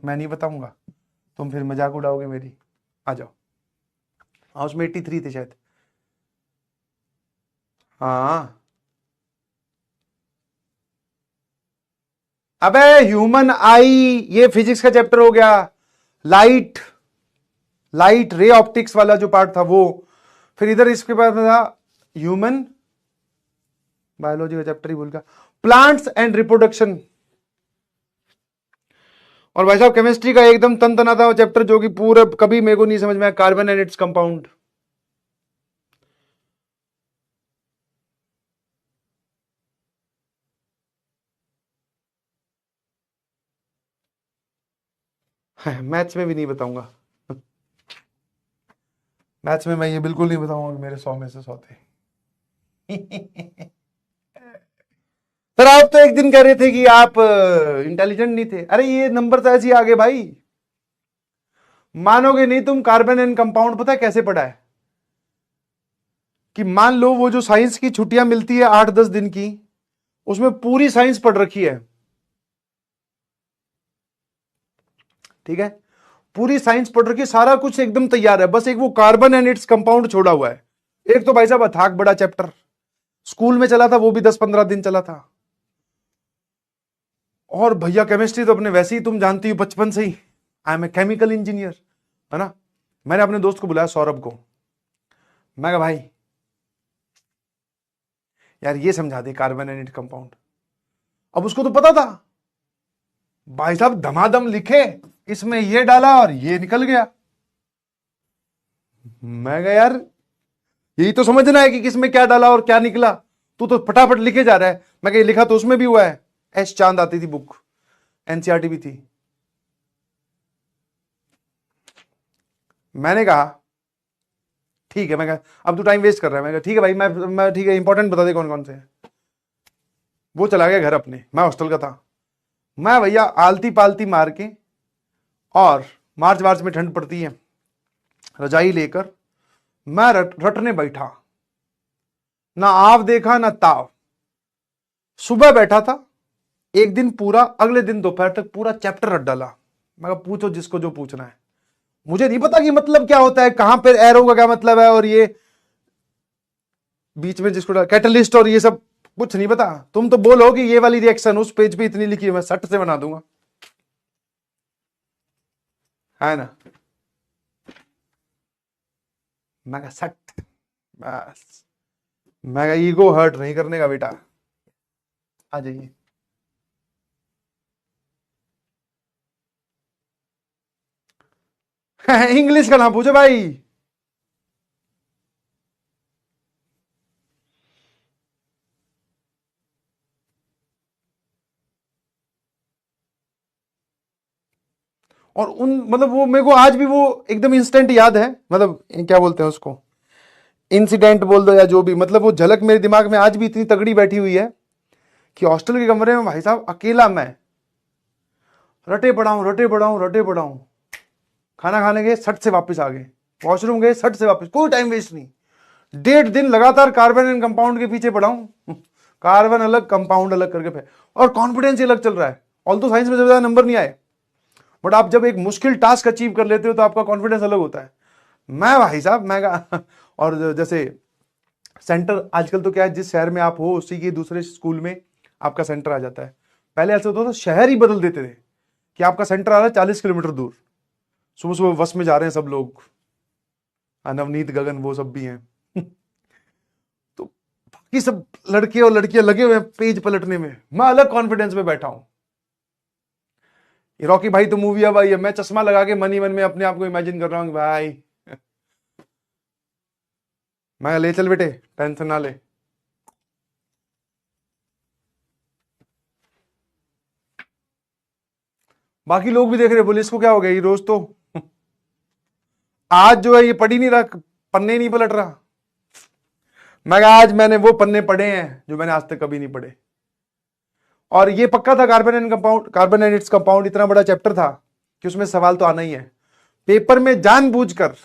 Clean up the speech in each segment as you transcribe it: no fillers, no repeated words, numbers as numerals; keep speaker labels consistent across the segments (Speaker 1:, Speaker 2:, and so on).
Speaker 1: मैं नहीं बताऊंगा, तुम फिर मजाक उड़ाओगे मेरी। आ जाओ। हाँ उसमें 83 थे शायद। हाँ अबे ह्यूमन आई, ये फिजिक्स का चैप्टर हो गया। लाइट, लाइट रे ऑप्टिक्स वाला जो पार्ट था वो। फिर इधर इसके बाद था ह्यूमन, बायोलॉजी का चैप्टर ही भूल गया, प्लांट्स एंड रिप्रोडक्शन। और भाई साहब केमिस्ट्री का एकदम तन तना था चैप्टर, जो कि पूरा कभी मेरे को नहीं समझ में आया, carbon and its compound. Maths में भी नहीं बताऊंगा। मैथ्स में मैं ये बिल्कुल नहीं बताऊंगा कि मेरे 100 में से 100 थे। सर आप तो एक दिन कह रहे थे कि आप इंटेलिजेंट नहीं थे। अरे ये नंबर तो ऐसे ही आ गए भाई, मानोगे नहीं तुम। कार्बन एंड कंपाउंड पता है कैसे पढ़ा है? कि मान लो वो जो साइंस की छुट्टियां मिलती है 8-10 दिन की, उसमें पूरी साइंस पढ़ रखी है, ठीक है, पूरी साइंस पढ़ रखी है, सारा कुछ एकदम तैयार है, बस एक वो कार्बन एंड इट्स कंपाउंड छोड़ा हुआ है। एक तो भाई साहब अथाक बड़ा चैप्टर, स्कूल में चला था वो भी 10-15 दिन चला था। और भैया केमिस्ट्री तो अपने वैसे ही तुम जानती हो बचपन से ही, I am a chemical engineer, है ना। मैंने अपने दोस्त को बुलाया सौरभ को, मैं कहा भाई यार ये समझा दे कार्बन एंड इट कंपाउंड। अब उसको तो पता था, भाई साहब धमाधम लिखे, इसमें ये डाला और ये निकल गया। मैं कहा यार यही तो समझना है कि किसमें क्या डाला और क्या निकला, तू तो फटाफट लिखे जा रहा है। मैं कहा लिखा तो उसमें भी हुआ है, एस चांद आती थी बुक, एनसीईआरटी भी थी। मैंने कहा ठीक है, मैं कहा अब तू टाइम वेस्ट कर रहा है। मैं कहा ठीक है भाई, मैं ठीक है, इंपॉर्टेंट बता दे कौन कौन से हैं। वो चला गया घर अपने, मैं हॉस्टल का था। मैं भैया आलती पालती मार के, और मार्च मार्च में ठंड पड़ती है, रजाई लेकर मैं रटने बैठा, ना आव देखा ना ताव। सुबह बैठा था एक दिन पूरा, अगले दिन दोपहर तक पूरा चैप्टर रट डाला। मैं कहा पूछो जिसको जो पूछना है, मुझे नहीं पता कि मतलब क्या होता है, कहां पर एरो का क्या मतलब है, और ये बीच में जिसको कैटलिस्ट और ये सब कुछ नहीं पता। तुम तो बोलो कि ये वाली रिएक्शन उस पेज पे इतनी लिखी है, मैं सट से बना दूंगा, है ना। मैं कहा सट, बस। मैं कहा ईगो हर्ट नहीं करने का बेटा, आ जाइए। इंग्लिश का ना पूछो भाई। और उन मतलब वो मेरे को आज भी वो एकदम इंस्टेंट याद है, मतलब क्या बोलते हैं उसको, इंसिडेंट बोल दो या जो भी, मतलब वो झलक मेरे दिमाग में आज भी इतनी तगड़ी बैठी हुई है कि हॉस्टल के कमरे में भाई साहब अकेला मैं रटे पड़ा हूं, रटे पड़ा हूं, रटे पड़ा हूं। खाना खाने गए सट से वापस आ गए, वॉशरूम गए सट से वापस, कोई टाइम वेस्ट नहीं। 1.5 दिन लगातार कार्बन एंड कंपाउंड के पीछे पड़ा हूं, कार्बन अलग कंपाउंड अलग करके पे, और कॉन्फिडेंस अलग चल रहा है। ऑल तो साइंस में ज्यादा नंबर नहीं आए, बट आप जब एक मुश्किल टास्क अचीव कर लेते हो तो आपका कॉन्फिडेंस अलग होता है। मैं भाई साहब मैं और जैसे सेंटर आजकल तो क्या है, जिस शहर में आप हो उसी के दूसरे स्कूल में आपका सेंटर आ जाता है। पहले ऐसा होता था शहर ही बदल देते थे कि आपका सेंटर आ रहा है 40 किलोमीटर दूर, सुबह सुबह बस में जा रहे हैं सब लोग, नवनीत गगन वो सब भी हैं। तो बाकी सब लड़के और लड़कियां लगे हुए हैं पेज पलटने में, मैं अलग कॉन्फिडेंस में बैठा हूं। ये रॉकी भाई तो मूवी अब आई है, मैं चश्मा लगा के मन ही मन में अपने आप को इमेजिन कर रहा हूं कि भाई मैं ले चल बेटे, टेंशन ना ले। बाकी लोग भी देख रहे, बोले इसको क्या हो गया, ये रोज तो आज जो है ये पढ़ ही नहीं रहा, पन्ने ही नहीं पलट रहा। मैं कहा आज मैंने वो पन्ने पढ़े हैं जो मैंने आज तक कभी नहीं पढ़े। और ये पक्का था carbon and compound, carbon and its compound इतना बड़ा चैप्टर था कि उसमें सवाल तो आना ही है पेपर में जानबूझकर।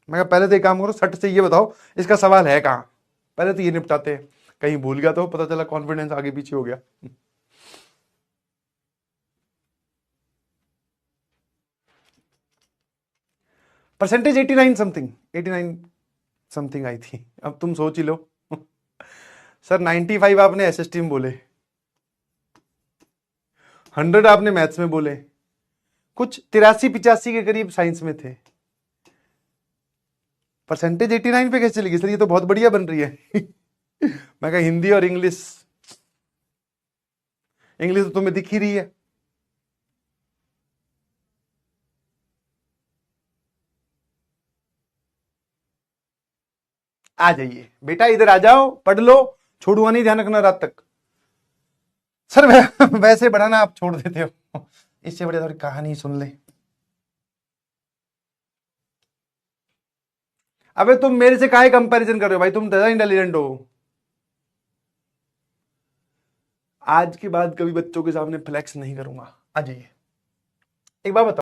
Speaker 1: मैं कहा पहले तो एक काम करो, सट से ये बताओ इसका सवाल है कहां, पहले तो ये निपटाते हैं, कहीं भूल गया तो पता चला कॉन्फिडेंस आगे पीछे हो गया। परसेंटेज 89 समथिंग, 89 समथिंग आई थी। अब तुम सोच ही लो। सर 95 आपने एसएसटी में बोले, 100 आपने मैथ्स में बोले, कुछ 83-85 के करीब साइंस में थे। परसेंटेज 89 पे कैसे चली गई? सर ये तो बहुत बढ़िया बन रही है। मैं कहा हिंदी और इंग्लिश, इंग्लिश तो तुम्हें दिख ही रही है। आ जाइए बेटा, इधर आ जाओ, पढ़ लो, छोड़ूंगा नहीं, ध्यान रखना रात तक। सर वैसे बढ़ाना आप छोड़ देते हो, इससे बढ़िया थोड़ी कहानी सुन ले। अबे तुम मेरे से काहे कंपैरिजन कर रहे हो भाई, तुम ज्यादा इंटेलिजेंट हो। आज के बाद कभी बच्चों के सामने फ्लेक्स नहीं करूंगा। आ जाइए। एक बात बताओ,